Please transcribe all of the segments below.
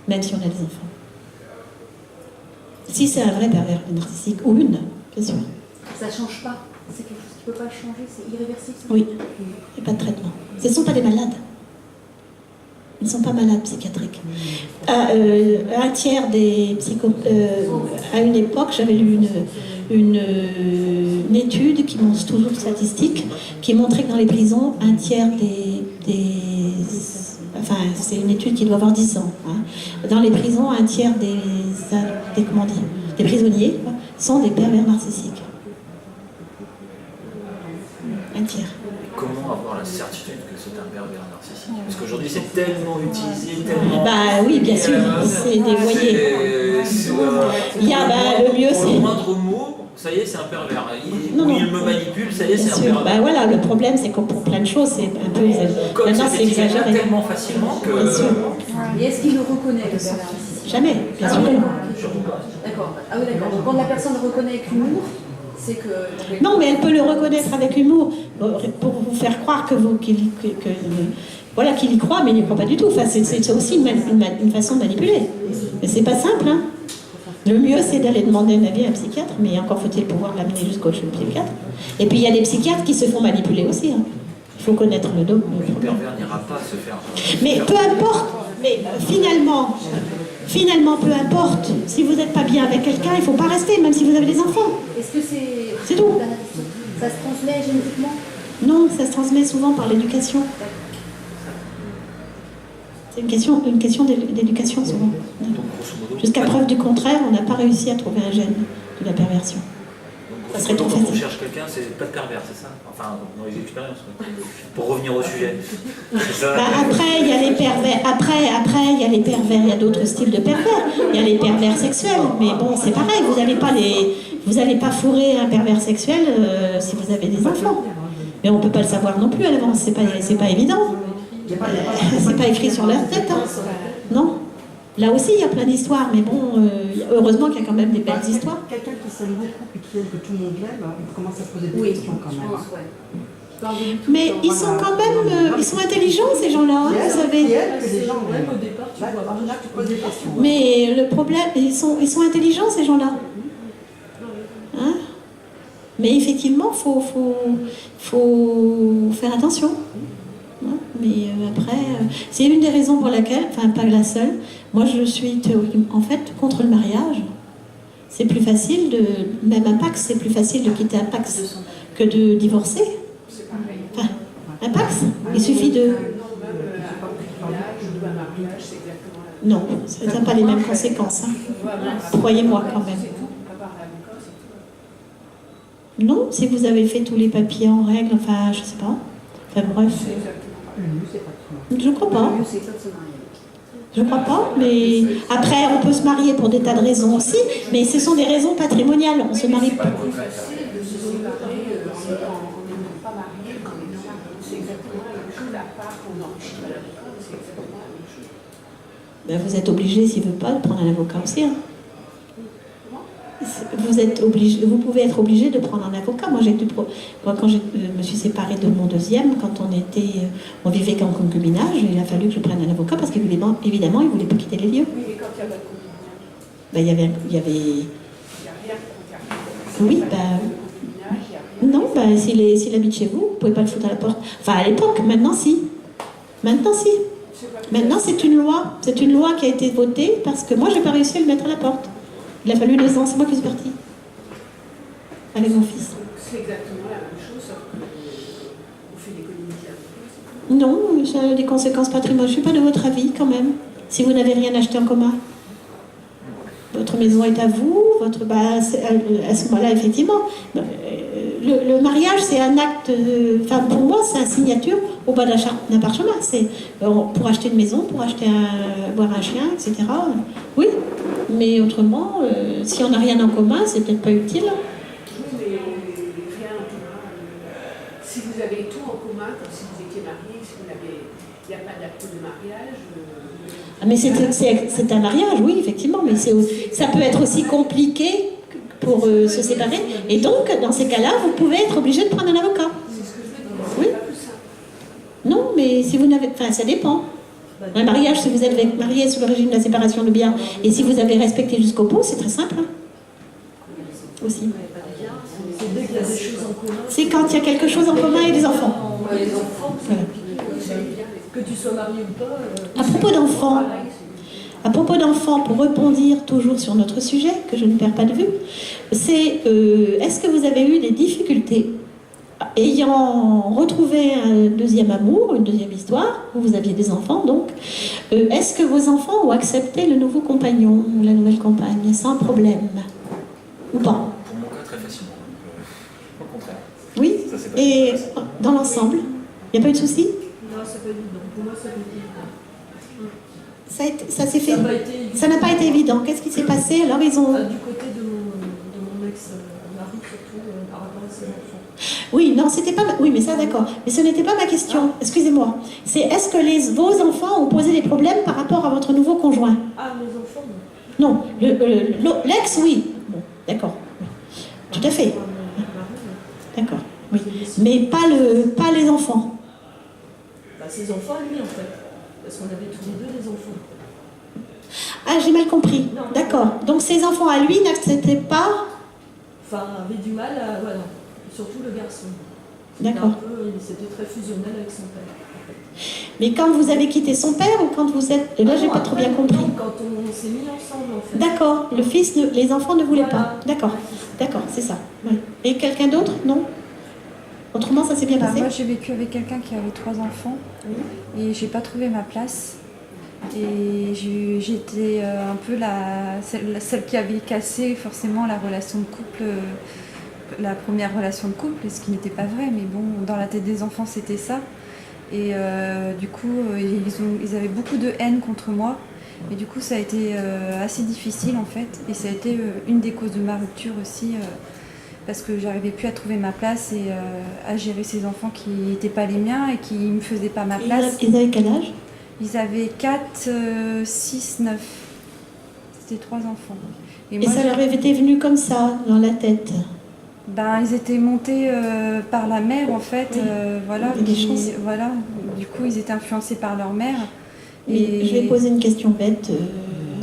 même si on a des enfants. Si c'est un vrai pervers narcissique, ou une, bien sûr. Ça ne change pas. C'est quelque chose qui ne peut pas changer, c'est irréversible. Oui, il n'y a pas de traitement. Ce ne sont pas des malades. Ils ne sont pas malades psychiatriques. Un tiers des à une époque, j'avais lu une étude qui montre toujours statistique, qui montrait que dans les prisons, un tiers enfin, c'est une étude qui doit avoir 10 ans. Hein. Dans les prisons, un tiers des prisonniers sont des pervers narcissiques. Un tiers. Comment avoir la certitude que c'est un pervers narcissique? Parce qu'aujourd'hui c'est tellement utilisé, tellement... Bah oui, bien sûr, c'est des voyers. Il y a, le mieux c'est... Pour le moindre mot, ça y est, c'est un pervers. Il me manipule, ça y est, c'est un pervers. Bah voilà, le problème c'est que pour plein de choses, c'est un peu exagéré. Maintenant c'est exagéré tellement facilement que... Bien sûr. Et est-ce qu'il le reconnaît, le pervers narcissique? Jamais, bien sûr. D'accord. Ah oui, d'accord. Donc quand la personne reconnaît avec humour, c'est que... Non, mais elle peut le reconnaître avec humour pour vous faire croire qu'il y croit, mais il n'y croit pas du tout. Enfin, c'est aussi une façon de manipuler. Mais c'est pas simple, hein. Le mieux, c'est d'aller demander un avis à un psychiatre, mais encore faut-il pouvoir l'amener jusqu'au psychiatre. Et puis, il y a des psychiatres qui se font manipuler aussi. Hein. Il faut connaître le dos. Le pervers n'ira pas se faire... Mais peu importe, mais finalement, peu importe. Si vous n'êtes pas bien avec quelqu'un, il ne faut pas rester, même si vous avez des enfants. Est-ce que c'est tout. Ça se transmet génétiquement? Non, ça se transmet souvent par l'éducation. C'est une question d'éducation souvent. Jusqu'à preuve du contraire, on n'a pas réussi à trouver un gène de la perversion. Ça serait trop facile. Quand on cherche quelqu'un, c'est pas de pervers, c'est ça? Enfin, dans les expériences. Pour revenir au sujet. Après, il y a les pervers. Après, il y a les pervers. Il y a d'autres styles de pervers. Il y a les pervers sexuels. Mais bon, c'est pareil. Vous n'allez pas fourrer un pervers sexuel si vous avez des enfants. Mais on ne peut pas le savoir non plus à l'avance. C'est pas évident. C'est pas écrit sur leur tête. Hein. Non. Là aussi, il y a plein d'histoires, mais bon, heureusement qu'il y a quand même des belles histoires. Quelqu'un qui s'aime beaucoup et qui aime que tout le monde l'aime, il commence à se poser des questions quand même. Mais ils sont quand même, ils sont intelligents ces gens-là, hein, vous savez. Mais le problème, ils sont intelligents ces gens-là. Hein? Mais effectivement, faut faire attention. Hein? Mais après, c'est une des raisons pour laquelle, enfin pas la seule, moi je suis en fait contre le mariage. C'est plus facile même un Pax, c'est plus facile de quitter un Pax que de divorcer. Enfin, un Pax, il suffit de... Non, ça n'a pas les mêmes conséquences. Hein. Croyez-moi quand même. Non, si vous avez fait tous les papiers en règle, enfin, je sais pas. Enfin bref. Je crois pas. Je crois pas, mais après on peut se marier pour des tas de raisons aussi, mais ce sont des raisons patrimoniales. On se marie pas. Ben, vous êtes obligé, s'il ne veut pas, de prendre un avocat aussi. Hein. Vous pouvez être obligé de prendre un avocat. Moi, quand je me suis séparée de mon deuxième, quand on vivait qu'en concubinage, il a fallu que je prenne un avocat parce qu'évidemment, il ne voulait pas quitter les lieux. Oui, mais quand il y a pas de concubinage, Il y avait... il n'y a rien pour Oui, non, s'il habite chez vous, vous ne pouvez pas le foutre à la porte. Enfin, à l'époque, maintenant, si. Maintenant, c'est une loi. C'est une loi qui a été votée parce que moi, je n'ai pas réussi à le mettre à la porte. Il a fallu 2 ans, c'est moi qui suis partie. Avec mon fils. c'est exactement la même chose, sauf qu'on fait l'économie de la... Non, ça a des conséquences patrimoniales. Je ne suis pas de votre avis, quand même. Si vous n'avez rien acheté en commun. Votre maison est à vous, à ce moment-là, effectivement. Le mariage, c'est un acte, pour moi, c'est une signature au bas d'un parchemin. C'est pour acheter une maison, pour avoir un chien, etc. Oui, mais autrement, si on n'a rien en commun, c'est peut-être pas utile. Oui, mais rien en commun. Si vous avez tout en commun, comme si vous étiez marié, il n'y a pas d'acte de mariage... mais c'est un mariage, oui, effectivement, mais ça peut être aussi compliqué pour se séparer. Et donc, dans ces cas-là, vous pouvez être obligé de prendre un avocat. C'est ce que je veux dire. Oui. Non, mais si vous n'avez... Enfin, ça dépend. Un mariage, si vous êtes marié sous le régime de la séparation de biens, et si vous avez respecté jusqu'au bout, c'est très simple. Hein. Aussi. C'est dès qu'il y a des choses en commun. C'est quand il y a quelque chose en commun et des enfants. Les enfants, Voilà. que tu sois marié ou pas. À propos d'enfants, pour rebondir toujours sur notre sujet, que je ne perds pas de vue, c'est est-ce que vous avez eu des difficultés ayant retrouvé un deuxième amour, une deuxième histoire, où vous aviez des enfants donc, est-ce que vos enfants ont accepté le nouveau compagnon ou la nouvelle compagne sans problème ou pas? Pour mon cas, très facilement. Au contraire. Oui. Ça, c'est pas Et facile. dans l'ensemble, il n'y a pas eu de souci? Non, c'est pas évident. Pour moi, c'est pas évident. Ça s'est fait. Ça n'a pas été évident. Ça n'a pas été évident. Qu'est-ce qui s'est passé? Alors ils ont. Du côté de mon ex-mari, surtout par rapport à ses enfants. Oui, non, c'était pas. Oui, mais ça, d'accord. Mais ce n'était pas ma question. Excusez-moi. C'est est-ce que vos enfants ont posé des problèmes par rapport à votre nouveau conjoint? Ah, mes enfants, non. Non. L'ex, oui. Bon, d'accord. Tout à fait. D'accord. Oui. Mais pas les enfants. Bah, ses enfants, lui, en fait. Parce qu'on avait tous les deux des enfants. Ah, j'ai mal compris. D'accord. Donc ces enfants à lui n'acceptaient pas. Enfin, avait du mal à. Voilà. Surtout le garçon. D'accord. C'était très fusionnel avec son père. Mais quand vous avez quitté son père ou quand vous êtes. Là, j'ai pas trop bien compris. Quand on s'est mis ensemble, en fait. D'accord. Le fils, les enfants ne voulaient Voilà. pas. D'accord. D'accord, c'est ça. Oui. Et quelqu'un d'autre? Non? Autrement, ça s'est bien passé? Moi, j'ai vécu avec quelqu'un qui avait 3 enfants et j'ai pas trouvé ma place. Et j'étais un peu celle qui avait cassé forcément la relation de couple, la première relation de couple, ce qui n'était pas vrai, mais bon, dans la tête des enfants, c'était ça. Et du coup, ils avaient beaucoup de haine contre moi. Et du coup, ça a été assez difficile en fait. Et ça a été une des causes de ma rupture aussi. Parce que j'arrivais plus à trouver ma place et à gérer ces enfants qui n'étaient pas les miens et qui ne me faisaient pas ma place. Ils avaient quel âge? Ils avaient 4, 6, 9. C'était 3 enfants. Et ça leur était venu comme ça, dans la tête? Ils étaient montés par la mère en fait. Oui. Voilà, Il y a des chances. voilà. Du coup, ils étaient influencés par leur mère. Et je vais poser une question bête.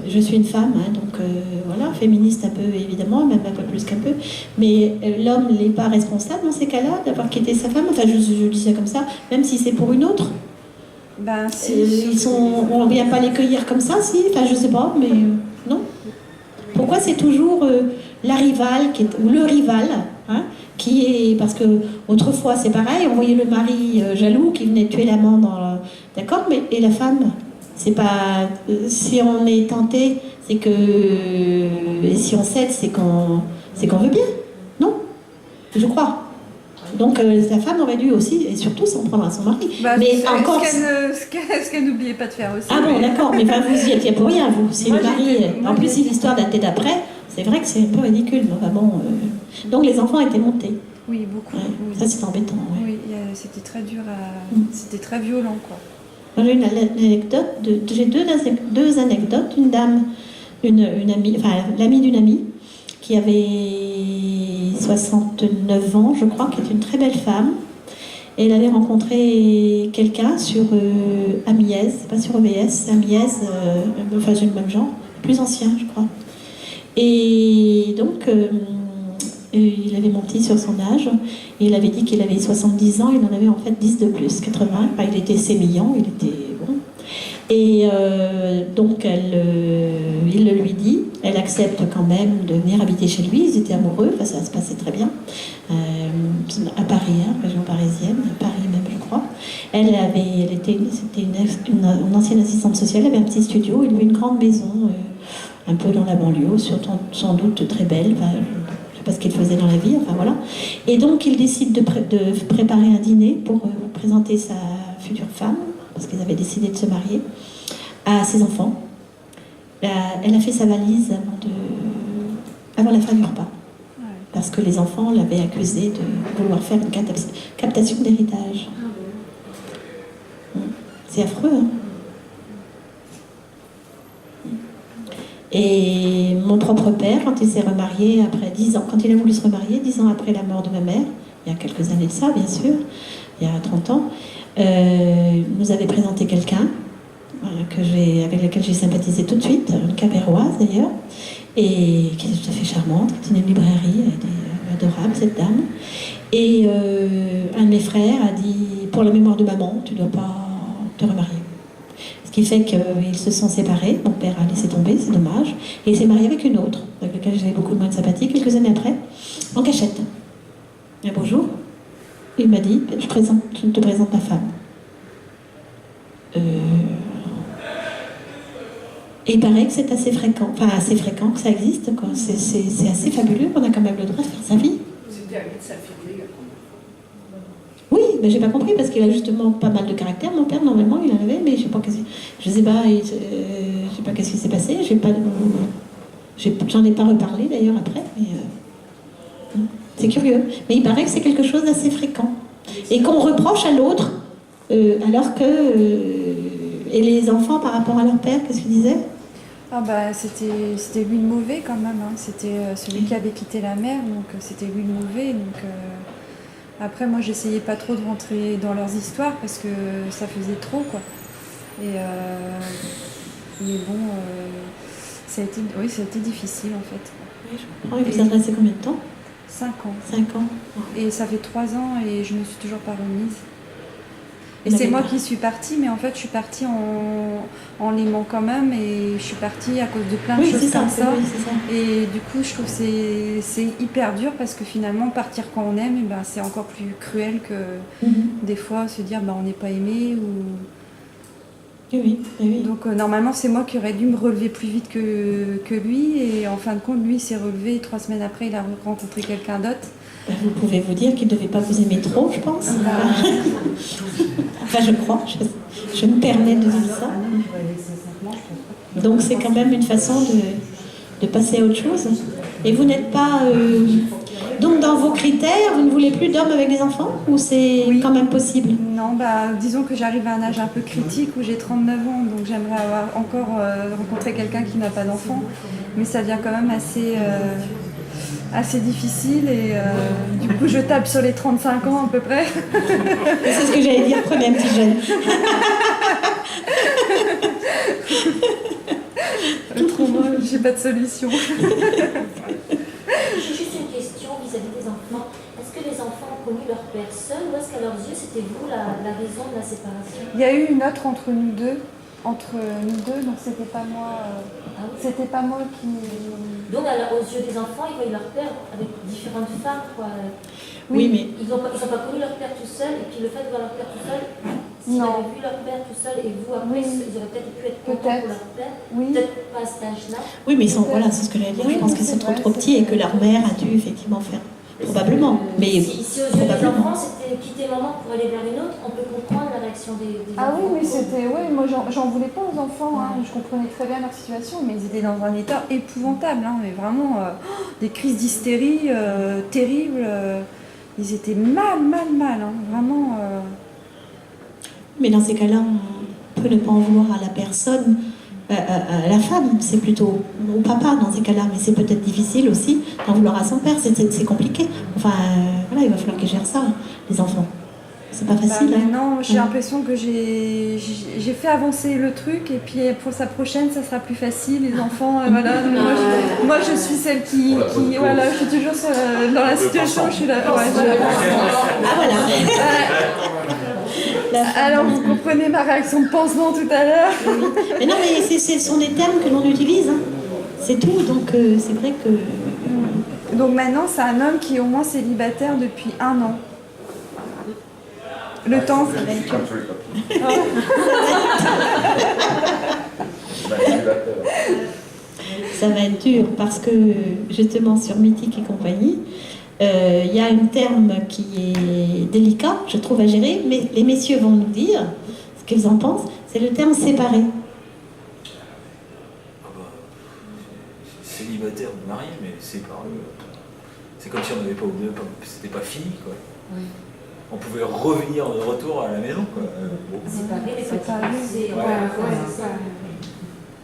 Je suis une femme, hein, donc voilà, féministe un peu évidemment, même un peu plus qu'un peu. Mais l'homme n'est pas responsable dans ces cas-là d'avoir quitté sa femme. Enfin, je dis ça comme ça, même si c'est pour une autre. On ne vient pas les cueillir comme ça, si. Enfin, je sais pas, mais non. Pourquoi c'est toujours la rivale ou le rival, hein, qui est parce que autrefois c'est pareil, on voyait le mari jaloux qui venait tuer l'amant d'accord, mais et la femme? C'est pas. Si on est tenté, c'est que. Et si on cède, c'est qu'on veut bien. Non? Je crois. Donc la femme aurait dû aussi, et surtout, s'en prendre à son mari. Mais encore. Ce qu'elle n'oubliait pas de faire aussi. Ah bon, d'accord, mais vous y étiez pour rien, vous. Si le mari. En plus, si l'histoire datait d'après, c'est vrai que c'est un peu ridicule. Mais enfin, bon, donc les enfants étaient montés. Oui, beaucoup. Ouais, Oui. ça, c'est embêtant. Ouais. Oui, c'était très dur C'était très violent, quoi. J'ai une anecdote, j'ai deux anecdotes. Une dame, une amie, enfin l'amie d'une amie, qui avait 69 ans, je crois, qui est une très belle femme. Et elle avait rencontré quelqu'un sur Amiez, c'est pas sur OBS, c'est Amiez, enfin j'ai le même genre, plus ancien, je crois. Et donc, il avait menti sur son âge, et il avait dit qu'il avait 70 ans, il en avait en fait 10 de plus, 80, enfin, il était sémillant, il était bon. Et donc, il le lui dit, elle accepte quand même de venir habiter chez lui, ils étaient amoureux, enfin, ça se passait très bien, à Paris, hein, région parisienne, à Paris même, je crois. C'était une ancienne assistante sociale, elle avait un petit studio, il avait une grande maison, un peu dans la banlieue, sans doute très belle, enfin, je sais pas ce qu'il faisait dans la vie, enfin voilà. Et donc il décide de préparer un dîner pour présenter sa future femme, parce qu'ils avaient décidé de se marier, à ses enfants. Elle a fait sa valise avant la fin du repas, parce que les enfants l'avaient accusée de vouloir faire une captation d'héritage. C'est affreux, hein. Et mon propre père, quand il s'est remarié après 10 ans, quand il a voulu se remarier, 10 ans après la mort de ma mère, il y a quelques années de ça, bien sûr, il y a 30 ans, nous avait présenté quelqu'un avec laquelle j'ai sympathisé tout de suite, une Capéroise d'ailleurs, et qui est tout à fait charmante, qui tenait une librairie, elle était adorable cette dame. Et un de mes frères a dit, pour la mémoire de maman, tu ne dois pas te remarier. Ce qui fait qu'ils se sont séparés, mon père a laissé tomber, c'est dommage, et il s'est marié avec une autre, avec laquelle j'avais beaucoup moins de sympathie, quelques années après, en cachette. Un beau jour, il m'a dit, je te présente ma femme. Et il paraît que c'est assez fréquent, que ça existe, quoi. C'est assez fabuleux, on a quand même le droit de faire sa vie. C'était à lui de s'affirmer. Oui, mais j'ai pas compris parce qu'il a justement pas mal de caractère. Mon père, normalement, il en avait, mais je sais pas qu'est-ce qui s'est passé. J'en ai pas reparlé d'ailleurs après, mais c'est curieux. Mais il paraît que c'est quelque chose d'assez fréquent et qu'on reproche à l'autre, alors que et les enfants par rapport à leur père, qu'est-ce qu'ils disaient? Ah bah c'était lui le mauvais quand même, hein. C'était celui qui avait quitté la mère, donc c'était lui le mauvais. Donc après moi j'essayais pas trop de rentrer dans leurs histoires parce que ça faisait trop quoi. Mais bon, ça a été difficile en fait. Oui, je comprends. Et vous adressez combien de temps? 5 ans. 5 ans. Et ça fait 3 ans et je me suis toujours pas remise. Et c'est moi qui suis partie, mais en fait je suis partie en l'aimant quand même et je suis partie à cause de plein de choses comme ça. Oui, c'est ça. Et du coup je trouve que c'est hyper dur parce que finalement partir quand on aime, ben, c'est encore plus cruel que des fois se dire ben, on n'est pas aimé ou... Oui. Donc normalement c'est moi qui aurais dû me relever plus vite que lui et en fin de compte lui s'est relevé et 3 semaines après il a rencontré quelqu'un d'autre. Vous pouvez vous dire qu'il ne devait pas vous aimer trop, je pense. Enfin, je crois. Je me permets de dire ça. Donc, c'est quand même une façon de passer à autre chose. Et vous n'êtes pas... Donc, dans vos critères, vous ne voulez plus d'hommes avec des enfants? Ou c'est quand même possible? Non, bah, disons que j'arrive à un âge un peu critique où j'ai 39 ans. Donc, j'aimerais avoir encore rencontré quelqu'un qui n'a pas d'enfant. Mais ça devient quand même assez difficile et du coup je tape sur les 35 ans à peu près. C'est ce que j'allais dire, prenez un petit jeune. Autrement, j'ai pas de solution. J'ai juste une question vis-à-vis des enfants. Est-ce que les enfants ont connu leur père seul ou est-ce qu'à leurs yeux c'était vous la raison de la séparation? Il y a eu une autre entre nous deux, donc c'était pas moi. C'était pas moi qui... Donc aux yeux des enfants, ils voyaient leur père avec différentes femmes, quoi. Oui, mais... Ils n'ont pas connu leur père tout seul, et puis le fait de voir leur père tout seul, s'ils avaient vu leur père tout seul et vous après, ils auraient peut-être pu être contents pour leur père, peut-être pas à cet âge-là. Oui, mais voilà, c'est ce que j'allais dire. Je pense qu'ils sont trop petits et que leur mère a dû effectivement faire. Probablement. Mais si aux yeux des enfants, c'était quitter maman pour aller vers une autre, on peut comprendre la réaction des Ah enfants. oui, mais c'était... Oui, moi j'en voulais pas aux enfants, hein. Je comprenais très bien leur situation, mais ils étaient dans un état épouvantable, hein. Mais vraiment des crises d'hystérie terribles. Ils étaient mal, hein. Vraiment... Mais dans ces cas-là, on peut ne pas en vouloir à la personne, à la femme, c'est plutôt au papa dans ces cas-là, mais c'est peut-être difficile aussi d'en vouloir à son père, c'est compliqué. Enfin, voilà, il va falloir qu'ils gèrent ça, les enfants. C'est pas facile. Non, j'ai l'impression que j'ai fait avancer le truc et puis pour sa prochaine, ça sera plus facile, les enfants, voilà. Moi, je suis celle qui voilà, je suis toujours dans la situation, je suis là. Ouais, Ah voilà. Alors, vous comprenez ma réaction de pansement tout à l'heure. Mais non, mais ce sont des termes que l'on utilise. Hein. C'est tout, donc c'est vrai que... Donc maintenant, c'est un homme qui est au moins célibataire depuis 1 an. Le temps, ça va être... Ça va être dur parce que justement sur Mythique et compagnie, il y a un terme qui est délicat, je trouve, à gérer, mais les messieurs vont nous dire ce qu'ils en pensent, c'est le terme séparé. Célibataire ou marié, mais séparé. C'est comme si on n'avait pas c'était pas fini, quoi. Oui. On pouvait revenir de retour à la maison, quoi. Séparé, mais Séparé. c'est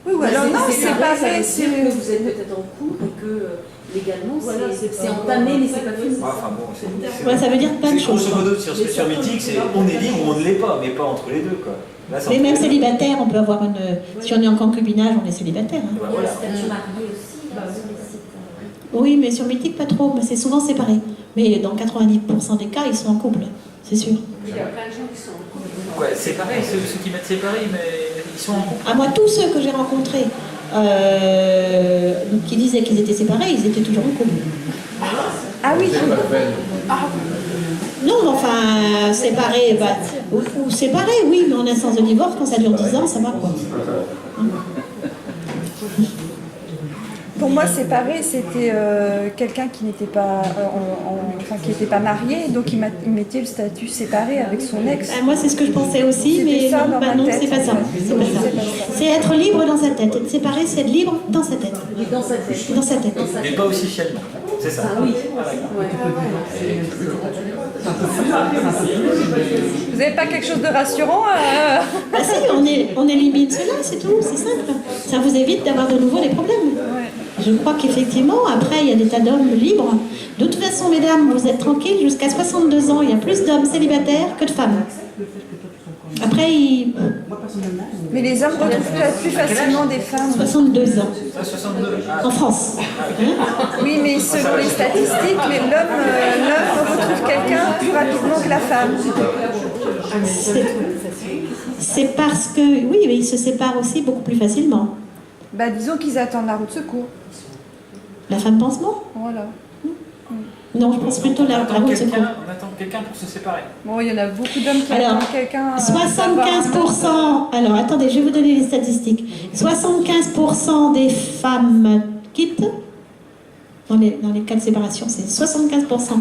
Oui, ou alors non, séparé, ça veut c'est... dire que vous êtes peut-être en couple et que légalement c'est entamé mais c'est pas fini. Enfin bon, c'est... Ouais, ça veut dire plein de choses. Grosso modo, sur mythique, c'est on est libre ou on ne l'est pas, mais pas entre les deux, quoi. Là, Mais même célibataire, on peut avoir une... Si on est en concubinage, on est célibataire. Hein. Bah, Il y a le voilà. statut marié aussi sur les sites. Oui, mais sur Mythique, pas trop, mais c'est souvent séparé. Mais dans 90% des cas, ils sont en couple, c'est sûr. Il y a plein de gens qui sont en couple. Ouais, c'est pareil, ceux qui mettent séparés, mais ils sont en couple. À moi, tous ceux que j'ai rencontrés qui disaient qu'ils étaient séparés, ils étaient toujours en couple. Ah oui. Non, mais enfin, séparés, bah, ou séparés, oui, mais en instance de divorce, quand ça dure 10 ans, ça va quoi. Pour moi, séparé, c'était quelqu'un qui n'était pas, enfin, qui n'était pas marié, donc il mettait le statut séparé avec son ex. Moi, c'est ce que je pensais aussi, mais ça, non, dans ma non, tête, c'est pas ça. en fait. C'est pas ça. C'est être libre dans sa tête. Être séparé, c'est être libre dans sa tête. Dans sa tête. Dans sa tête. Mais pas officiellement. C'est ça. Ah oui. Vous n'avez pas quelque chose de rassurant Bah si, on élimine cela, c'est tout, c'est simple. Ça vous évite d'avoir de nouveau des problèmes. Je crois qu'effectivement, après, il y a des tas d'hommes libres. De toute façon, mesdames, vous êtes tranquilles, jusqu'à 62 ans, il y a plus d'hommes célibataires que de femmes. Après, Moi, personnellement, Mais les hommes retrouvent plus facilement des femmes. 62 ans, 62. en France. Oui, mais selon les statistiques, l'homme retrouve quelqu'un plus rapidement que la femme. C'est parce que, oui, mais ils se séparent aussi beaucoup plus facilement. Bah, disons qu'ils attendent la roue de secours. La femme pansement? Voilà. Non, je pense plutôt la roue de secours. On attend quelqu'un pour se séparer. Bon, il y en a beaucoup d'hommes qui Alors, attendent quelqu'un. 75%, alors attendez, je vais vous donner les statistiques. 75% des femmes quittent, dans les cas de séparation, c'est 75%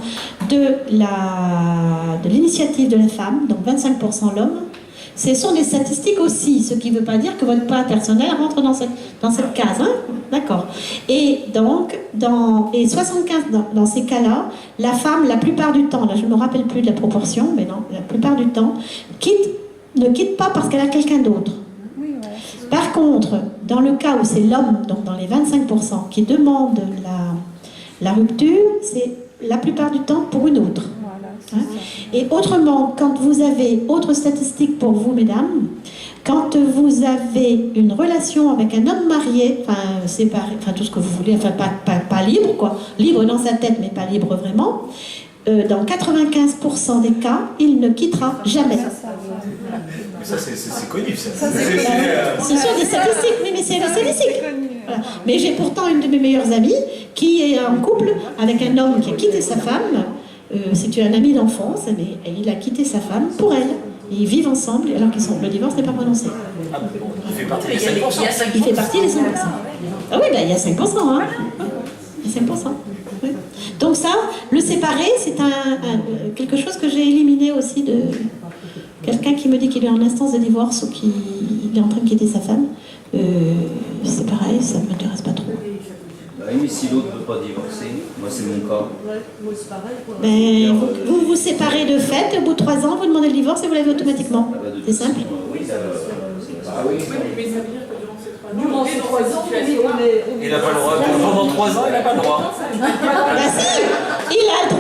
de l'initiative de la femme, donc 25% l'homme. Ce sont des statistiques aussi, ce qui ne veut pas dire que votre cas personnel rentre dans cette case. Hein, d'accord. Et donc, et 75 dans ces cas-là, la femme, la plupart du temps, là je ne me rappelle plus de la proportion, mais non, la plupart du temps, ne quitte pas parce qu'elle a quelqu'un d'autre. Oui, ouais. Par contre, dans le cas où c'est l'homme, donc dans les 25% qui demande la rupture, c'est la plupart du temps pour une autre. Voilà, c'est Hein? ça. Et autrement, quand vous avez, autre statistique pour vous, mesdames, quand vous avez une relation avec un homme marié, enfin séparé, enfin tout ce que vous voulez, enfin pas libre, quoi, libre dans sa tête, mais pas libre vraiment, dans 95% des cas, il ne quittera jamais. Mais ça, c'est connu, ça. Ce sont des statistiques, mais c'est des statistiques. Voilà. Mais j'ai pourtant une de mes meilleures amies qui est en couple avec un homme qui a quitté sa femme. C'est un ami d'enfance, mais il a quitté sa femme pour elle. Et ils vivent ensemble alors que le divorce n'est pas prononcé. Ah, bon, il fait partie des 5%. Il fait partie des 5%. Ah oui, ben, il y a 5%. Hein. Il y a 5%. Oui. Donc ça, le séparé, c'est quelque chose que j'ai éliminé aussi de quelqu'un qui me dit qu'il est en instance de divorce ou qu'il est en train de quitter sa femme. C'est pareil, ça ne m'intéresse pas trop. Oui, mais si l'autre ne veut pas divorcer, moi c'est mon cas. Ben, vous vous séparez de fait, et au bout de 3 ans, vous demandez le divorce et vous l'avez automatiquement. C'est simple. Oui, Durant ces 3 ans, Il n'a pas le droit. Pendant 3 ans, il n'a pas le droit. Bah si, il a le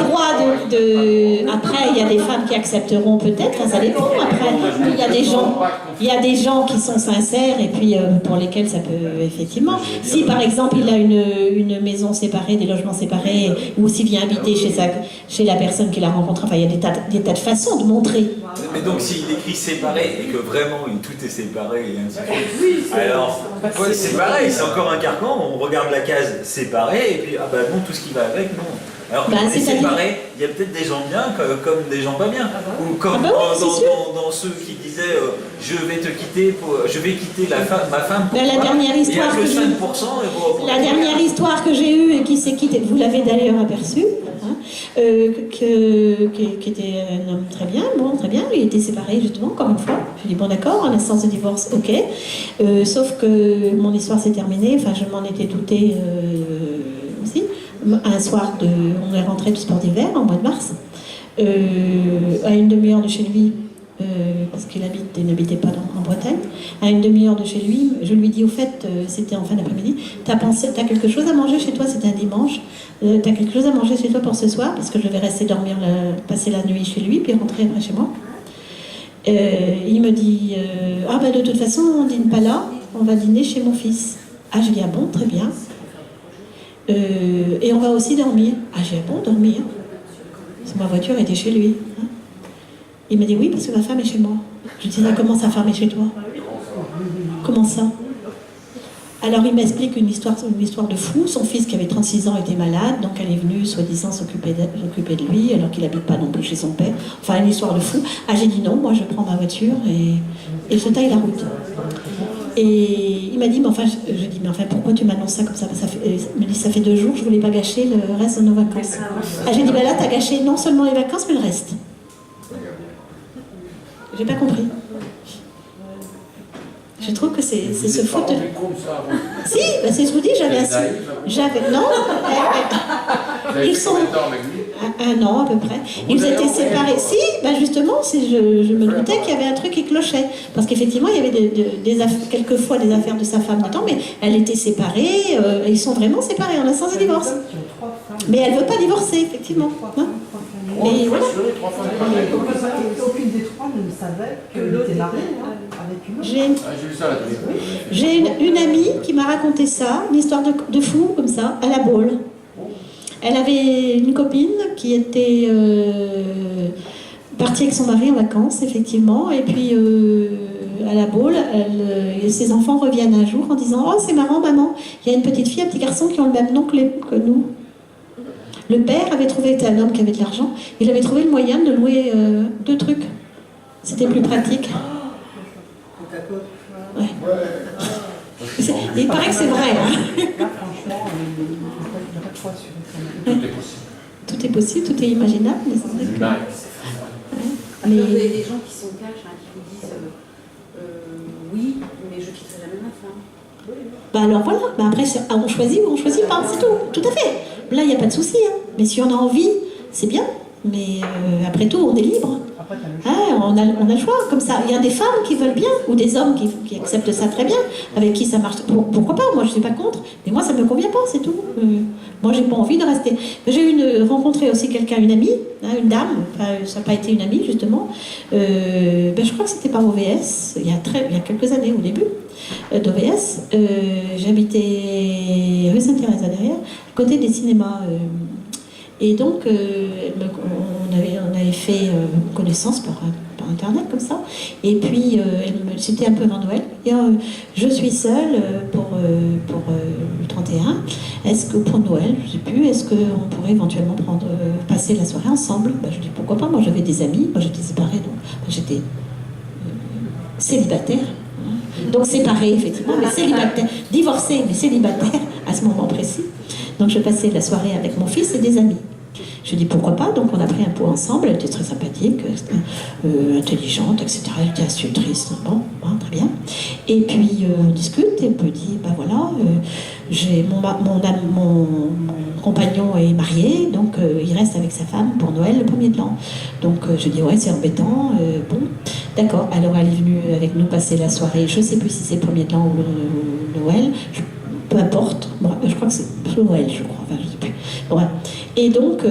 droit de... Après, il y a des femmes qui accepteront peut-être, ça dépend. Après, il y a des gens qui sont sincères et puis pour lesquels ça peut effectivement. Si par exemple il a une maison séparée, des logements séparés, ou s'il vient habiter chez la personne qu'il a rencontrée, enfin il y a des tas de façons de montrer. Mais donc, s'il écrit séparé et que vraiment tout est séparé et ainsi de suite, alors ouais, c'est pareil, c'est encore un carcan. On regarde la case séparée et puis ah bah non, tout ce qui va avec, non. Alors que les séparés, il y a peut-être des gens bien comme des gens pas bien. Ou comme dans ceux qui disaient je vais quitter ma femme pour la dernière histoire il y a que 5% la dernière histoire que j'ai eue et qui s'est quitté, vous l'avez d'ailleurs aperçu, hein, qui était un homme très bien, il était séparé justement, encore une fois. Je lui ai dit bon d'accord, en instance de divorce, ok. Sauf que mon histoire s'est terminée, enfin je m'en étais doutée aussi. Un soir, on est rentré du sport d'hiver, en mois de mars, à une demi-heure de chez lui, parce qu'il n'habitait pas en Bretagne, à une demi-heure de chez lui. Je lui dis, au fait, c'était en fin d'après-midi, t'as quelque chose à manger chez toi, c'était un dimanche, t'as quelque chose à manger chez toi pour ce soir, parce que je vais rester dormir, passer la nuit chez lui, puis rentrer après chez moi. Il me dit, ah ben de toute façon, on dîne pas là, on va dîner chez mon fils. Ah, je dis, ah bon, très bien. Et on va aussi dormir. Ah, j'ai dit, ah bon, dormir? Parce que ma voiture était chez lui. Hein. Il m'a dit, oui, parce que ma femme est chez moi. Je dis, comment sa femme est chez toi? Comment ça? Alors il m'explique une histoire de fou. Son fils qui avait 36 ans était malade, donc elle est venue soi-disant s'occuper de lui, alors qu'il n'habite pas non plus chez son père. Enfin, une histoire de fou. Ah, j'ai dit non, moi je prends ma voiture et je taille la route. Et il m'a dit, mais enfin, je dis, mais enfin, pourquoi tu m'annonces ça comme ça? Il me dit, ça fait 2 jours, je voulais pas gâcher le reste de nos vacances. Ah, j'ai dit, ben là, t'as gâché non seulement les vacances, mais le reste. J'ai pas compris. Je trouve que c'est se foutre. Si, ben c'est ce que je vous dis, j'avais non. Ils sont un an à peu près. Ils étaient séparés. Si, ben justement, je me doutais qu'il y avait un truc qui clochait. Parce qu'effectivement, il y avait quelquefois des affaires de sa femme dedans, mais elle était séparée. Ils sont vraiment séparés en instance de divorce. Mais elle ne veut pas divorcer, effectivement. Hein? Mais voilà. Aucune des 3 ne savait qu'elle était mariée avec une autre. J'ai une amie qui m'a raconté ça, une histoire de fou comme ça, à la Baule. Elle avait une copine qui était partie avec son mari en vacances, effectivement, et puis à la Baule, ses enfants reviennent un jour en disant « Oh, c'est marrant, maman, il y a une petite fille, un petit garçon qui ont le même nom que nous. » Le père avait trouvé, c'était un homme qui avait de l'argent, il avait trouvé le moyen de louer 2 trucs. C'était plus pratique. Ouais. Il paraît que c'est vrai. Hein. Tout est possible, tout est imaginable. Mais c'est vrai que... Après, vous avez des gens qui sont cash, qui vous disent oui, mais je quitterai jamais ma femme. Bah alors voilà, bah après on choisit ou on choisit pas, c'est tout à fait. Là il n'y a pas de souci, hein. Mais si on a envie, c'est bien. Mais après tout, on est libre. On a le choix, comme ça. Il y a des femmes qui veulent bien, ou des hommes qui acceptent ça très bien, avec qui ça marche. Pourquoi pas? Moi, je ne suis pas contre, mais moi, ça ne me convient pas, c'est tout. Moi, j'ai pas envie de rester. J'ai rencontré aussi quelqu'un, une amie, une dame, ça n'a pas été une amie, justement. Je crois que c'était par OVS, il y a quelques années, au début d'OVS. J'habitais rue Sainte-Thérèse derrière, à côté des cinémas. Et donc, on avait fait connaissance par Internet, comme ça. Et puis, c'était un peu avant Noël. Et, je suis seule pour le 31. Est-ce que pour Noël, je ne sais plus, est-ce qu'on pourrait éventuellement passer la soirée ensemble? Je dis pourquoi pas, moi j'avais des amis, moi j'étais séparée, donc j'étais célibataire. Donc séparée, effectivement, mais célibataire, divorcée, mais célibataire à ce moment précis. Donc je passais la soirée avec mon fils et des amis. Je dis pourquoi pas, donc on a pris un pot ensemble, elle était très sympathique, intelligente, etc. Elle était institutrice, bon, très bien. Et puis on discute et on me dit, bah voilà, mon compagnon est marié, donc il reste avec sa femme pour Noël, le 1er de l'an. Donc je dis ouais, c'est embêtant, bon, d'accord. Alors elle est venue avec nous passer la soirée, je sais plus si c'est le 1er de l'an ou le Noël, peu importe, bon, je crois que c'est Noël, je crois, enfin je sais plus. Bon, ouais. Et donc,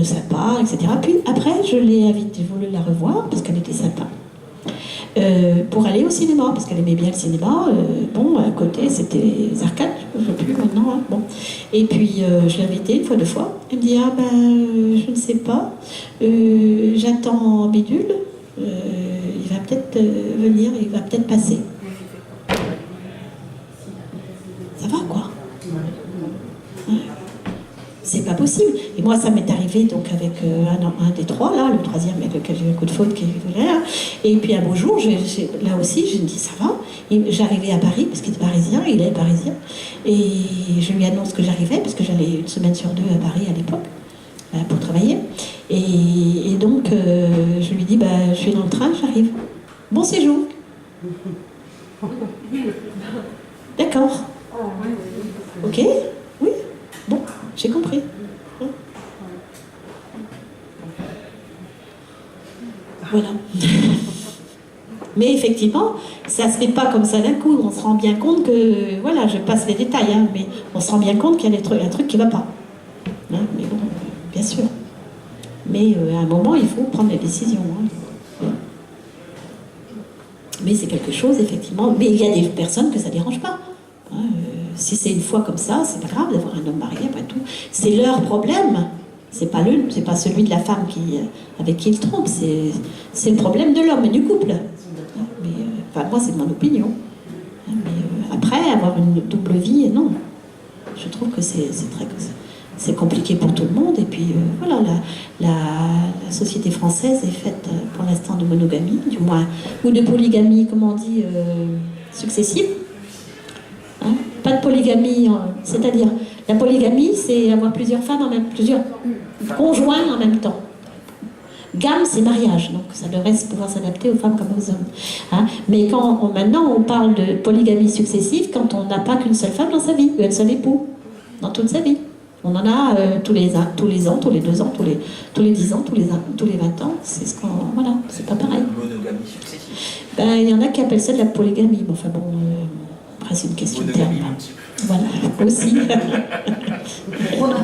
sympa, etc. Puis après, je l'ai invitée, je voulais la revoir, parce qu'elle était sympa, pour aller au cinéma, parce qu'elle aimait bien le cinéma. Bon, à côté, c'était les arcades, je ne sais plus maintenant. Hein, bon. Et puis, je l'ai invitée une fois, 2 fois. Elle me dit, ah ben, je ne sais pas, j'attends Bidule, il va peut-être venir, il va peut-être passer. Ça va, quoi. C'est pas possible. Et moi, ça m'est arrivé donc avec un des 3, là, le 3e avec lequel j'ai eu un coup de faute qui est là. Et puis un beau jour, là aussi, je me dis ça va. J'arrivais à Paris, parce qu'il était parisien, il est parisien. Et je lui annonce que j'arrivais, parce que j'allais 1 semaine sur 2 à Paris à l'époque, pour travailler. Et donc, je lui dis, je suis dans le train, j'arrive. Bon séjour. D'accord. Ok. Oui. Bon. J'ai compris. Voilà. Mais effectivement, ça ne se fait pas comme ça d'un coup. On se rend bien compte que, voilà, je passe les détails, hein, mais on se rend bien compte qu'il y a un truc qui ne va pas. Hein, mais bon, bien sûr. Mais à un moment, il faut prendre les décisions. Hein. Mais c'est quelque chose, effectivement. Mais il y a des personnes que ça ne dérange pas. Hein, si c'est une fois comme ça, c'est pas grave d'avoir un homme marié, après tout. C'est leur problème. C'est pas celui de la femme avec qui il trompe. C'est le problème de l'homme et du couple. Mais, enfin, moi, c'est mon opinion. Mais après, avoir une double vie, non. Je trouve que c'est compliqué pour tout le monde. Et puis, voilà, la société française est faite, pour l'instant, de monogamie, du moins, ou de polygamie, comment on dit, successive. Hein? Pas de polygamie, c'est-à-dire, la polygamie, c'est avoir plusieurs femmes plusieurs conjoints en même temps. Gamme, c'est mariage, donc ça devrait pouvoir s'adapter aux femmes comme aux hommes. Hein? Mais maintenant, on parle de polygamie successive quand on n'a pas qu'une seule femme dans sa vie, ou un seul époux, dans toute sa vie. On en a tous les ans, tous les 2 ans, tous les 10 ans, tous les 20 ans. C'est ce qu'on... Voilà, c'est pas pareil. Monogamie successive. Ben, il y en a qui appellent ça de la polygamie. Bon, enfin bon, après c'est une question de terme. Voilà, aussi. Voilà.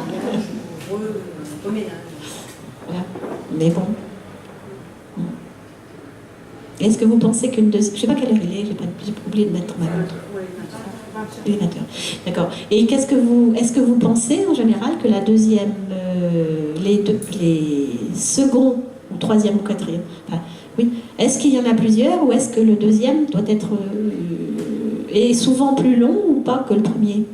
Mais bon. Est-ce que vous pensez qu'une deuxième... Je ne sais pas quelle heure il est, j'ai oublié de mettre ma montre. Oui, 20 heures. D'accord. Et est-ce que vous pensez en général que la deuxième, les seconds, ou troisième ou quatrième, enfin, oui, est-ce qu'il y en a plusieurs ou est-ce que le deuxième doit être est souvent plus long ou pas que le premier?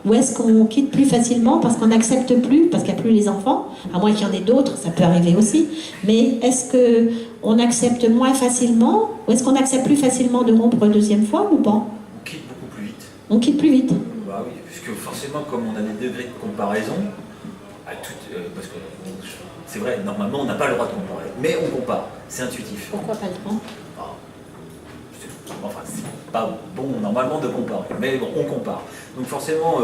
Ou est-ce qu'on quitte plus facilement parce qu'on n'accepte plus, parce qu'il n'y a plus les enfants, à moins qu'il y en ait d'autres, ça peut arriver aussi, mais est-ce qu'on accepte moins facilement, ou est-ce qu'on accepte plus facilement de rompre une deuxième fois ou pas? On quitte beaucoup plus vite. On quitte plus vite. Bah oui, puisque forcément, comme on a des degrés de comparaison, parce que c'est vrai, normalement, on n'a pas le droit de comparer, mais on compare, c'est intuitif. Pourquoi pas le droit? Enfin, c'est pas bon normalement de comparer, mais bon, on compare. Donc forcément...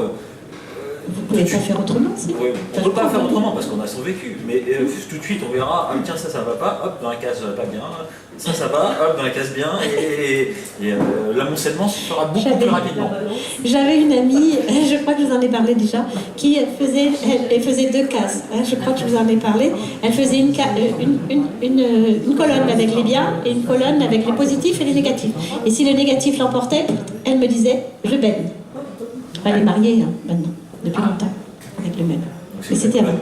vous pouvez pas faire autrement, si? Oui, on ne peut pas faire autrement parce qu'on a son vécu, mais tout de suite on verra, ah, tiens ça va pas, hop, dans la case pas bien, ça va, hop, dans la case bien, et l'amoncellement se fera beaucoup plus rapidement. J'avais une amie, je crois que je vous en ai parlé déjà, qui faisait 2 cases, hein, je crois que je vous en ai parlé. Elle faisait une colonne avec les biens et une colonne avec les positifs et les négatifs. Et si le négatif l'emportait, elle me disait, je baigne. Elle est mariée hein, maintenant, depuis longtemps, avec le même. Mais c'était avant.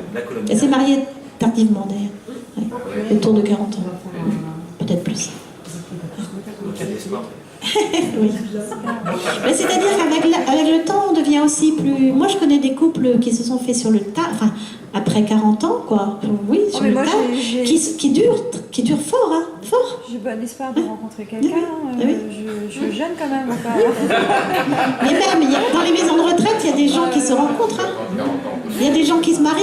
Elle s'est mariée tardivement d'ailleurs, ouais, autour de 40 ans, peut-être plus. Oui. Mais c'est-à-dire qu'avec le temps, on devient aussi plus... Moi, je connais des couples qui se sont faits sur le tas, enfin, après 40 ans, quoi. Oui, sur le tas, qui durent fort, hein, fort. J'ai bon espoir de rencontrer quelqu'un. Oui. Je suis jeune quand même encore. Mais même, dans les maisons de retraite, il y a des gens qui se rencontrent. Hein. Il y a des gens qui se marient.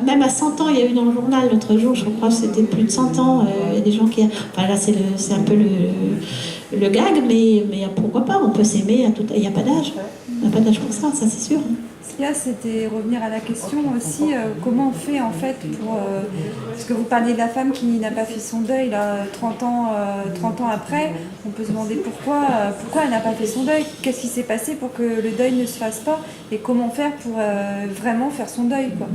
Même à 100 ans, il y a eu dans le journal l'autre jour, je crois que c'était plus de 100 ans, il y a des gens qui... Enfin là, c'est un peu le gag, mais pourquoi pas, on peut s'aimer, il n'y a pas d'âge. Il n'y a pas d'âge pour ça c'est sûr. Ce qu'il y a, c'était revenir à la question aussi, comment on fait en fait pour... parce que vous parliez de la femme qui n'a pas fait son deuil là, 30 ans après, on peut se demander pourquoi elle n'a pas fait son deuil, qu'est-ce qui s'est passé pour que le deuil ne se fasse pas, et comment faire pour vraiment faire son deuil, quoi.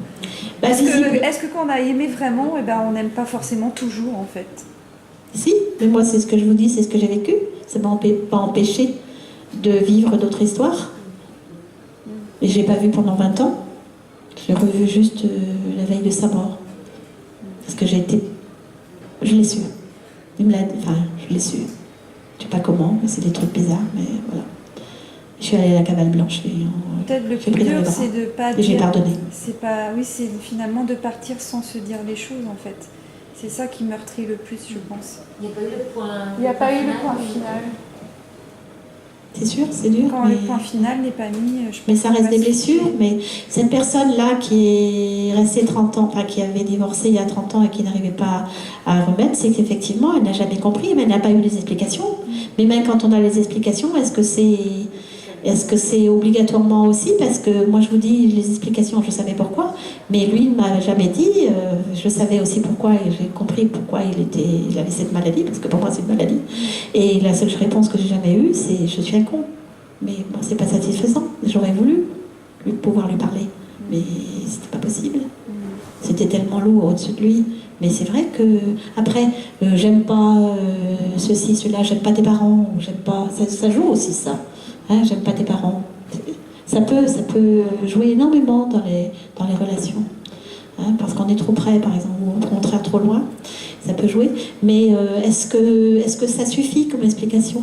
Bah, est-ce que quand on a aimé vraiment, eh ben, on n'aime pas forcément toujours en fait? Si, mais moi c'est ce que je vous dis, c'est ce que j'ai vécu, ça m'a pas empêché de vivre d'autres histoires. Et je ne l'ai pas vu pendant 20 ans. Je l'ai revu juste la veille de sa mort. Parce que je l'ai su. Je l'ai su. Je ne sais pas comment, mais c'est des trucs bizarres, mais voilà. Je suis allée à la Cavale Blanche. Peut-être le plus dur, c'est de pas dire... Et j'ai pardonné. Oui, c'est finalement de partir sans se dire les choses, en fait. C'est ça qui meurtrit le plus, je pense. Il n'y a pas eu le point... Il n'y a pas eu le point final. C'est sûr, c'est dur. Quand le point final n'est pas mis... Mais ça reste des blessures. Mais cette personne-là qui est restée 30 ans, enfin qui avait divorcé il y a 30 ans et qui n'arrivait pas à remettre, c'est qu'effectivement, elle n'a jamais compris, mais elle n'a pas eu les explications. Mais même quand on a les explications, est-ce que c'est... Est-ce que c'est obligatoirement aussi? Parce que moi je vous dis les explications, je savais pourquoi, mais lui il ne m'a jamais dit. Je savais aussi pourquoi et j'ai compris pourquoi il avait cette maladie, parce que pour moi c'est une maladie. Et la seule réponse que j'ai jamais eue, c'est je suis un con. Mais bon, c'est pas satisfaisant. J'aurais voulu pouvoir lui parler, mais c'était pas possible. C'était tellement lourd au-dessus de lui. Mais c'est vrai que après, j'aime pas ceci, cela, j'aime pas tes parents, j'aime pas. Ça joue aussi ça. Hein, j'aime pas tes parents. Ça peut jouer énormément dans les relations. Hein, parce qu'on est trop près, par exemple, ou au contraire trop loin. Ça peut jouer. Mais est-ce que ça suffit comme explication?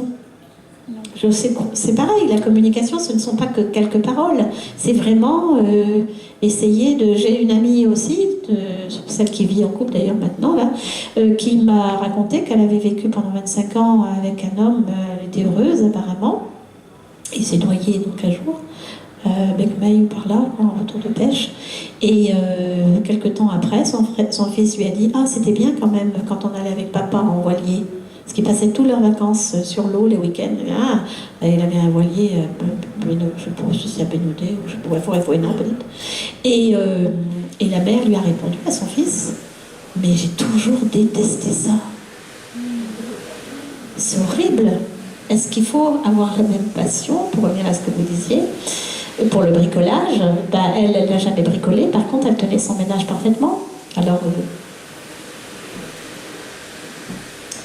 Je sais, c'est pareil, la communication, ce ne sont pas que quelques paroles. C'est vraiment essayer de... J'ai une amie aussi, celle qui vit en couple d'ailleurs maintenant, là, qui m'a raconté qu'elle avait vécu pendant 25 ans avec un homme, elle était heureuse apparemment. Il s'est noyé donc un jour, Becmeil ou par là, en retour de pêche. Et quelques temps après, son fils lui a dit « Ah, c'était bien quand même quand on allait avec papa en voilier. » Parce qu'ils passaient toutes leurs vacances sur l'eau les week-ends. Ah, il avait un voilier, je ne sais pas si c'est à Bénoudé, ou je pourrais non peut-être. Et la mère lui a répondu à son fils « Mais j'ai toujours détesté ça. C'est horrible. Est-ce qu'il faut avoir la même passion, pour revenir à ce que vous disiez, pour le bricolage? Elle n'a jamais bricolé, par contre elle tenait son ménage parfaitement. Alors...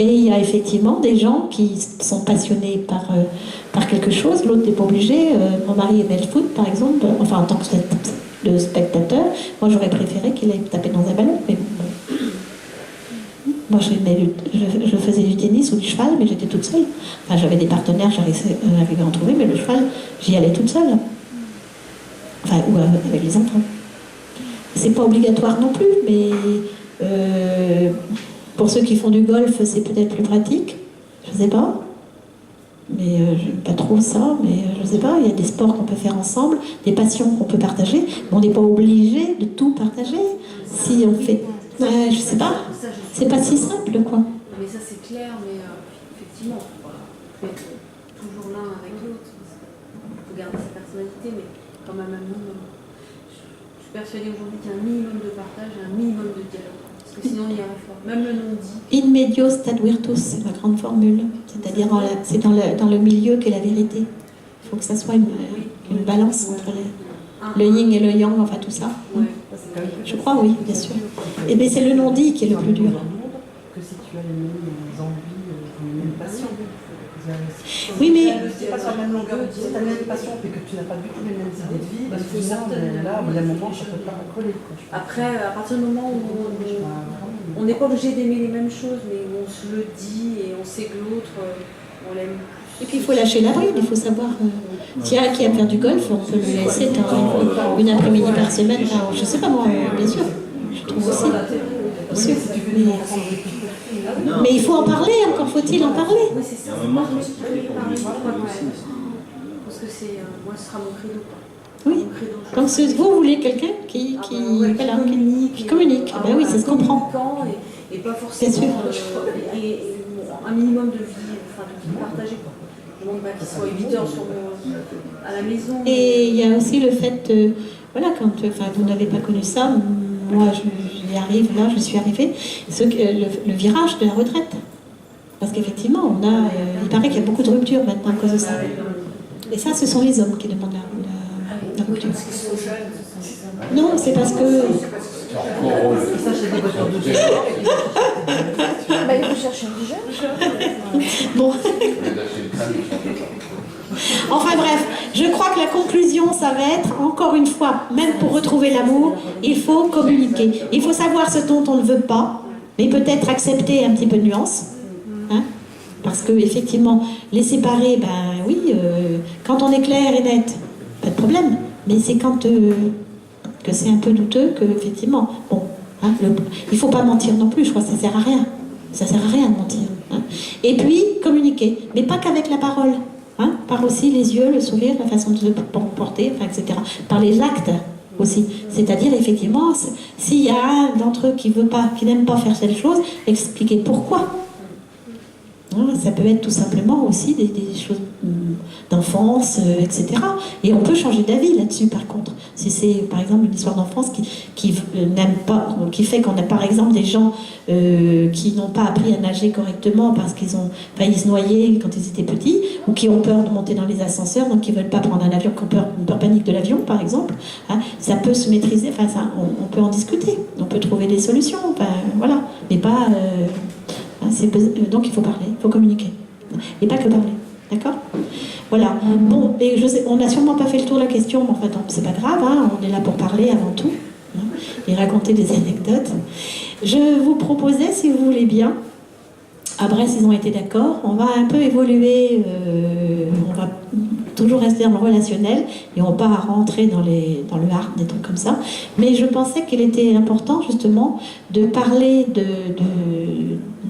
Et il y a effectivement des gens qui sont passionnés par quelque chose, l'autre n'est pas obligé. Mon mari aimait le foot, par exemple, enfin en tant que spectateur. Moi, j'aurais préféré qu'il aille taper dans un ballon. Mais bon. Moi, je faisais du tennis ou du cheval, mais j'étais toute seule. Enfin, j'avais des partenaires, j'arrivais à en trouver, mais le cheval, j'y allais toute seule. Enfin, ou avec les enfants. C'est pas obligatoire non plus, mais... pour ceux qui font du golf, c'est peut-être plus pratique, je sais pas. Mais j'aime pas trop ça, mais je sais pas, il y a des sports qu'on peut faire ensemble, des passions qu'on peut partager, mais on n'est pas obligé de tout partager. Si on fait... je sais pas, c'est pas si simple, quoi. Mais ça c'est clair, mais effectivement, on peut être toujours l'un avec l'autre. Il faut garder sa personnalité, mais quand même un minimum. Je suis persuadée aujourd'hui qu'il y a un minimum de partage et un minimum de dialogue. Parce que sinon, il y a un effort. Même le non-dit. In medio stat virtus, c'est ma grande formule. C'est-à-dire, c'est dans le milieu qu'est la vérité. Il faut que ça soit une balance entre le yin et le yang, enfin tout ça. Ouais. Je crois, oui, bien sûr. Et bien, c'est le non-dit qui est le plus dur. Que si tu as les mêmes envies, les mêmes passions. Oui, mais... C'est pas sur la même longueur. Si tu as la même passion et que tu n'as pas du tout les mêmes idées de vie, parce que là, au bout d'un moment, ça ne peut pas coller. Après, à partir du moment où on n'est pas obligé d'aimer les mêmes choses, mais où on se le dit et on sait que l'autre, on l'aime. Et puis il faut lâcher la bride, il faut savoir. S'il y a un qui aime faire du golf, on peut le laisser une après-midi par semaine. Alors, je sais pas moi, bien sûr. Je trouve aussi. Mais il faut en parler, encore faut-il en parler. Oui, c'est ça. Parce que c'est. Moi, ce sera mon credo. Oui. Donc vous voulez quelqu'un qui communique. Ben oui, ça se comprend. Et pas forcément. Et un minimum de vie, enfin de vie partagée. Je ne demande pas qu'il soit 8 heures à la maison. Et il y a aussi le fait, voilà, quand vous n'avez pas connu ça, moi j'y arrive, là je suis arrivée, le virage de la retraite. Parce qu'effectivement, il paraît qu'il y a beaucoup de ruptures maintenant à cause de ça. Et ça, ce sont les hommes qui demandent la rupture. Non, c'est parce que... Il faut chercher un jeune. Bon. Enfin bref, je crois que la conclusion, ça va être, encore une fois, même pour retrouver l'amour, il faut communiquer. Il faut savoir ce dont on ne veut pas, mais peut-être accepter un petit peu de nuance. Hein, parce que, effectivement, les séparer, ben oui, quand on est clair et net, pas de problème. Mais c'est quand que c'est un peu douteux que, effectivement, bon, hein, il ne faut pas mentir non plus, je crois que ça ne sert à rien. Ça ne sert à rien de mentir. Hein. Et puis, communiquer, mais pas qu'avec la parole. Hein, par aussi les yeux, le sourire, la façon de se comporter, enfin, etc. Par les actes aussi. C'est-à-dire, effectivement, s'il y a un d'entre eux qui n'aime pas faire cette chose, expliquer pourquoi. Hein, ça peut être tout simplement aussi des choses d'enfance, etc. Et on peut changer d'avis là-dessus, par contre. Si c'est, par exemple, une histoire d'enfance qui n'aime pas, qui fait qu'on a, par exemple, des gens qui n'ont pas appris à nager correctement parce qu'ils ont failli se noyer quand ils étaient petits, ou qui ont peur de monter dans les ascenseurs, donc qui ne veulent pas prendre un avion, qui ont une peur panique de l'avion, par exemple, hein, ça peut se maîtriser, enfin, ça, on peut en discuter, on peut trouver des solutions, enfin, voilà, mais pas... donc il faut parler, il faut communiquer, et pas que parler, d'accord ? Voilà. Bon, et je sais, on n'a sûrement pas fait le tour de la question, mais enfin, c'est pas grave, hein, on est là pour parler avant tout, hein, et raconter des anecdotes. Je vous proposais, si vous voulez bien, à Brest, ils ont été d'accord, on va un peu évoluer, on va toujours rester dans le relationnel, et on va pas rentrer dans le hard, des trucs comme ça, mais je pensais qu'il était important, justement, de parler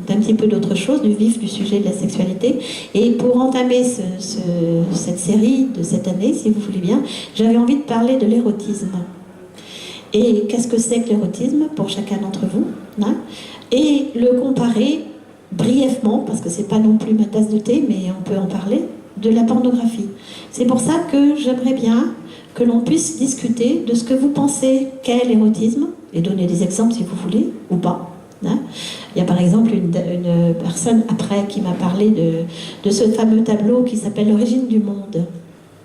d'un petit peu d'autre chose, du vif du sujet de la sexualité. Et pour entamer cette série de cette année, si vous voulez bien, j'avais envie de parler de l'érotisme. Et qu'est-ce que c'est que l'érotisme pour chacun d'entre vous, hein, et le comparer brièvement, parce que c'est pas non plus ma tasse de thé, mais on peut en parler, de la pornographie. C'est pour ça que j'aimerais bien que l'on puisse discuter de ce que vous pensez qu'est l'érotisme, et donner des exemples si vous voulez, ou pas. Hein. Il y a par exemple une personne après qui m'a parlé de ce fameux tableau qui s'appelle L'origine du monde,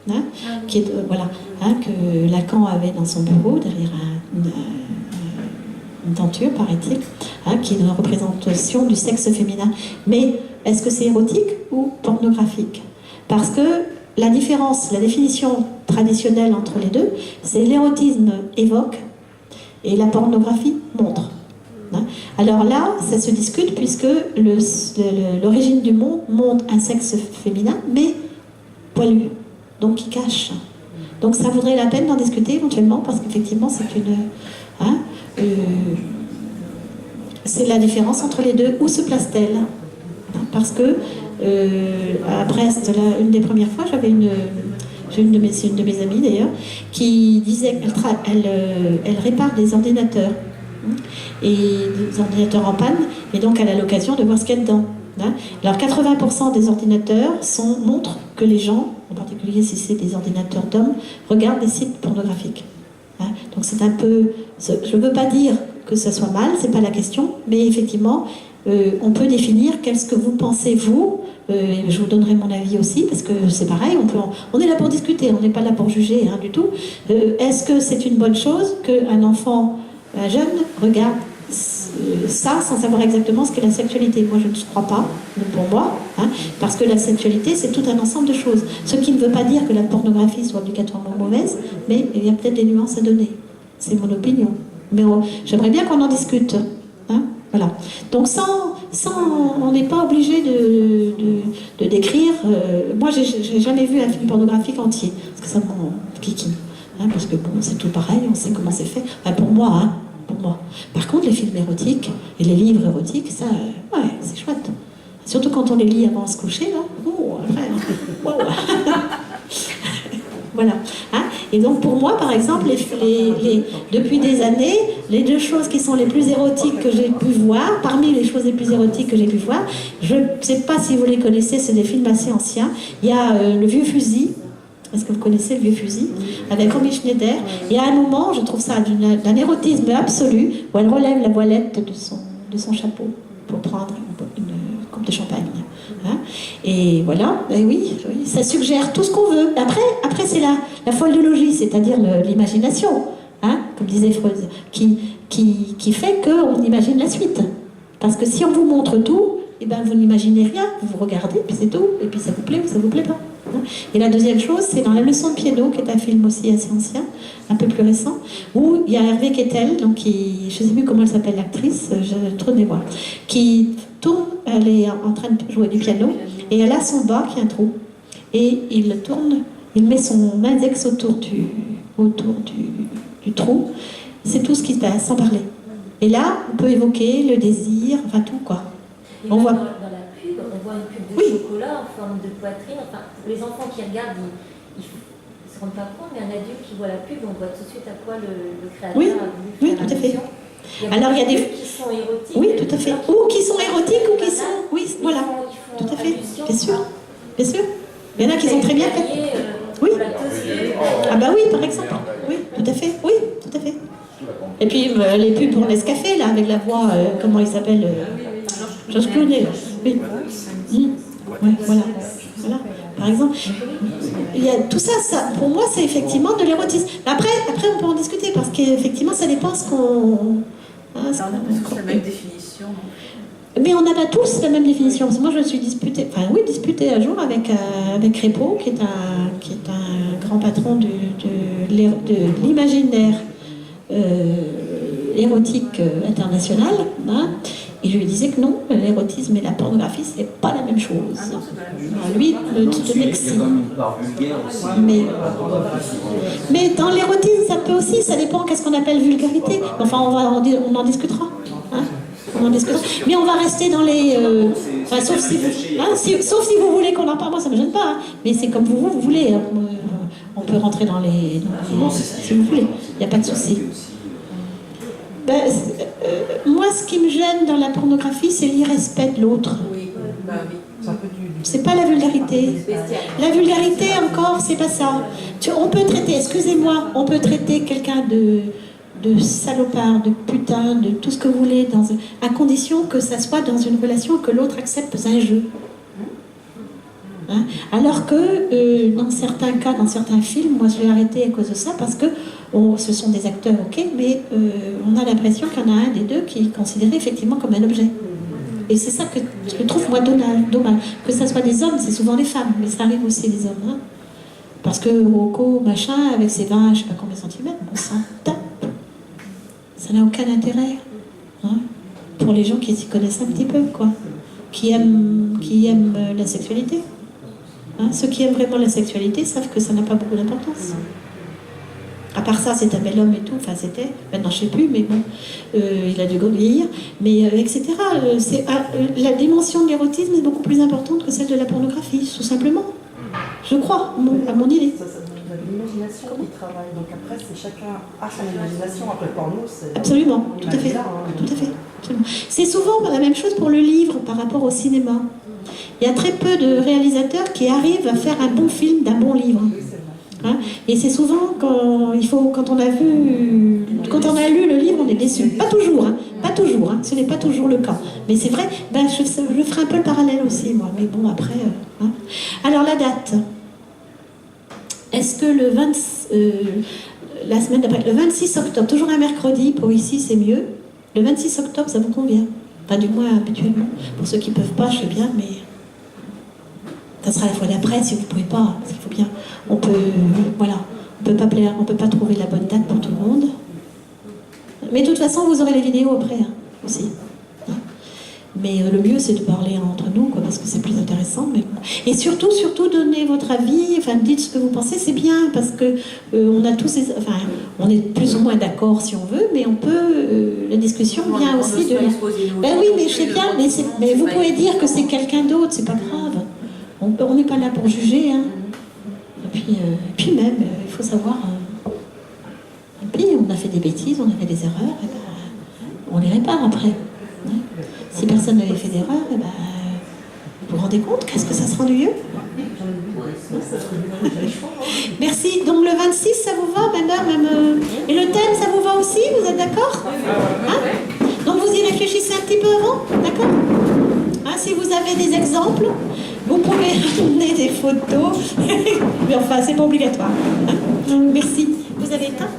hein, qui est, voilà, hein, que Lacan avait dans son bureau derrière une tenture, paraît-il, hein, qui est une représentation du sexe féminin. Mais est-ce que c'est érotique ou pornographique ? Parce que la différence, la définition traditionnelle entre les deux, c'est l'érotisme évoque et la pornographie montre. Alors là, ça se discute puisque l'origine du monde montre un sexe féminin, mais poilu, donc qui cache. Donc ça vaudrait la peine d'en discuter éventuellement, parce qu'effectivement, c'est une... Hein, c'est la différence entre les deux. Où se place-t-elle ? Parce que à Brest, là, une des premières fois, j'avais une de mes amies d'ailleurs, qui disait qu'elle répare des ordinateurs. Et des ordinateurs en panne, et donc elle a l'occasion de voir ce qu'il y a dedans. Hein. Alors 80% des ordinateurs montrent que les gens, en particulier si c'est des ordinateurs d'hommes, regardent des sites pornographiques. Hein. Donc c'est un peu... Je ne veux pas dire que ça soit mal, c'est pas la question, mais effectivement, on peut définir qu'est-ce que vous pensez, vous, et je vous donnerai mon avis aussi, parce que c'est pareil, on est là pour discuter, on n'est pas là pour juger, hein, du tout. Est-ce que c'est une bonne chose qu'un enfant... Un jeune regarde ça sans savoir exactement ce qu'est la sexualité. Moi, je ne crois pas, pour moi, hein, parce que la sexualité, c'est tout un ensemble de choses. Ce qui ne veut pas dire que la pornographie soit obligatoirement mauvaise, mais il y a peut-être des nuances à donner. C'est mon opinion. Mais j'aimerais bien qu'on en discute. Hein, voilà. Donc, on n'est pas obligé de décrire... moi, j'ai jamais vu un film pornographique entier, parce que ça m'en kiki. Hein, parce que bon, c'est tout pareil, on sait comment c'est fait. Enfin, pour moi, hein, pour moi. Par contre, les films érotiques et les livres érotiques, ça, ouais, c'est chouette. Surtout quand on les lit avant de se coucher, là. Oh, après, wow. Voilà. Hein. Et donc, pour moi, par exemple, depuis des années, les deux choses qui sont les plus érotiques que j'ai pu voir, parmi les choses les plus érotiques que j'ai pu voir, je ne sais pas si vous les connaissez, c'est des films assez anciens. Il y a Le Vieux Fusil. Est-ce que vous connaissez Le Vieux Fusil ? Avec Romy Schneider. Et à un moment, je trouve ça d'un érotisme absolu, où elle relève la voilette de son chapeau pour prendre une coupe de champagne. Hein ? Et voilà, et oui, ça suggère tout ce qu'on veut. Après c'est la foldologie, c'est-à-dire l'imagination, hein, comme disait Freud, qui fait qu'on imagine la suite. Parce que si on vous montre tout, eh ben, vous n'imaginez rien, vous regardez, puis c'est tout, et puis ça vous plaît ou ça vous plaît pas. Et la deuxième chose, c'est dans La leçon de piano, qui est un film aussi assez ancien, un peu plus récent, où il y a Hervé Kettel, donc je ne sais plus comment elle s'appelle l'actrice, j'ai trop de mémoire, qui tourne, elle est en train de jouer du piano, et elle a son bas qui a un trou, et il le tourne, il met son index autour du trou, c'est tout ce qui se passe, sans parler. Et là, on peut évoquer le désir, enfin tout quoi. On voit... On voit une pub de chocolat en forme de poitrine. Enfin, pour les enfants qui regardent, ils ne se rendent pas compte, mais un adulte qui voit la pub, on voit tout de suite à quoi le créateur a voulu faire. Oui, tout à fait. Alors il y a des qui sont érotiques. Oui, tout à fait. Ou qui sont érotiques, ou qui sont... Oui, voilà. Tout à fait. Bien sûr. Bien sûr. Il y en a qui sont très bien faites. Oui. Ah bah oui, par exemple. Oui, tout à fait. Oui, tout à fait. Et puis les pubs pour Nescafé, là, avec la voix, comment il s'appelle Georges Clooney. Oui. Ouais, voilà. Par exemple, il y a tout ça, pour moi, c'est effectivement de l'érotisme. Après, on peut en discuter, parce qu'effectivement, ça dépend ce qu'on... On a tous la même définition. Mais on n'a pas tous la même définition. Parce que moi, je me suis disputée un jour avec Crépeau, qui est un grand patron de l'imaginaire érotique international. Hein. Et je lui disais que non, l'érotisme et la pornographie, c'est pas la même chose. Lui, de Mexique. Mais dans l'érotisme, ça peut aussi, ça dépend qu'est-ce qu'on appelle vulgarité. Enfin, on en discutera. Hein. Mais on va rester dans les... sauf si vous voulez qu'on en parle, moi ça ne me gêne pas. Hein. Mais c'est comme vous voulez. Hein. On peut rentrer dans les si vous voulez. Il n'y a pas de souci. Moi, ce qui me gêne dans la pornographie, c'est l'irrespect de l'autre. Oui. C'est pas la vulgarité. La vulgarité, encore, c'est pas ça. On peut traiter quelqu'un de salopard, de putain, de tout ce que vous voulez, à condition que ça soit dans une relation que l'autre accepte un jeu. Hein? Alors que dans certains cas, dans certains films, moi je l'ai arrêté à cause de ça, parce que ce sont des acteurs, ok, mais on a l'impression qu'il y en a un des deux qui est considéré effectivement comme un objet. Et c'est ça que je trouve moi dommage. Que ce soit des hommes, c'est souvent des femmes, mais ça arrive aussi des hommes. Hein? Parce que Rocco, machin, avec ses 20, je sais pas combien de centimètres, on s'en tape. Ça n'a aucun intérêt. Hein? Pour les gens qui s'y connaissent un petit peu, quoi. Qui aiment la sexualité. Hein? Ceux qui aiment vraiment la sexualité savent que ça n'a pas beaucoup d'importance. À part ça, c'est un bel homme et tout, enfin c'était, maintenant je ne sais plus, mais bon, il a dû vieillir, mais etc. La dimension de l'érotisme est beaucoup plus importante que celle de la pornographie, tout simplement. Je crois, à mon idée. Vous avez l'imagination qui travaille, donc après, chacun a son imagination, après le porno, c'est... Absolument, tout à fait, tout à fait. Absolument. C'est souvent la même chose pour le livre par rapport au cinéma. Il y a très peu de réalisateurs qui arrivent à faire un bon film d'un bon livre. Hein? Et c'est souvent quand on a lu le livre, on est déçu. Pas toujours, hein? Pas toujours. Hein? Ce n'est pas toujours le cas. Mais c'est vrai. Je ferai un peu le parallèle aussi, moi. Mais bon, après. Hein? Alors la date. Est-ce que la semaine d'après, le 26 octobre, toujours un mercredi, pour ici c'est mieux. Le 26 octobre, ça vous convient? Enfin, du moins habituellement. Pour ceux qui ne peuvent pas, je sais bien, mais. Ça sera la fois d'après si vous ne pouvez pas, parce qu'il faut bien. On peut pas trouver la bonne date pour tout le monde. Mais de toute façon, vous aurez les vidéos après aussi. Hein. Mais le mieux, c'est de parler entre nous, quoi, parce que c'est plus intéressant. Mais... Et surtout, donnez votre avis. Enfin, dites ce que vous pensez, c'est bien, parce que on a tous, on est plus ou moins d'accord si on veut, mais on peut. La discussion vient aussi de. Ben oui, mais je sais bien, mais vous pouvez dire que c'est quelqu'un d'autre, c'est pas grave. On n'est pas là pour juger. Hein. Et puis même, il faut savoir. Et puis, on a fait des bêtises, on a fait des erreurs, et ben, on les répare après. Hein. Si personne n'avait fait d'erreur, et ben, vous vous rendez compte qu'est-ce que ça sera mieux? Merci. Donc le 26, ça vous va, même. Et le thème, ça vous va aussi? Vous êtes d'accord? Hein? Donc vous y réfléchissez un petit peu avant, d'accord? Hein, si vous avez des exemples, vous pouvez amener des photos. Mais enfin, c'est pas obligatoire. Hein? Merci. Vous avez éteint?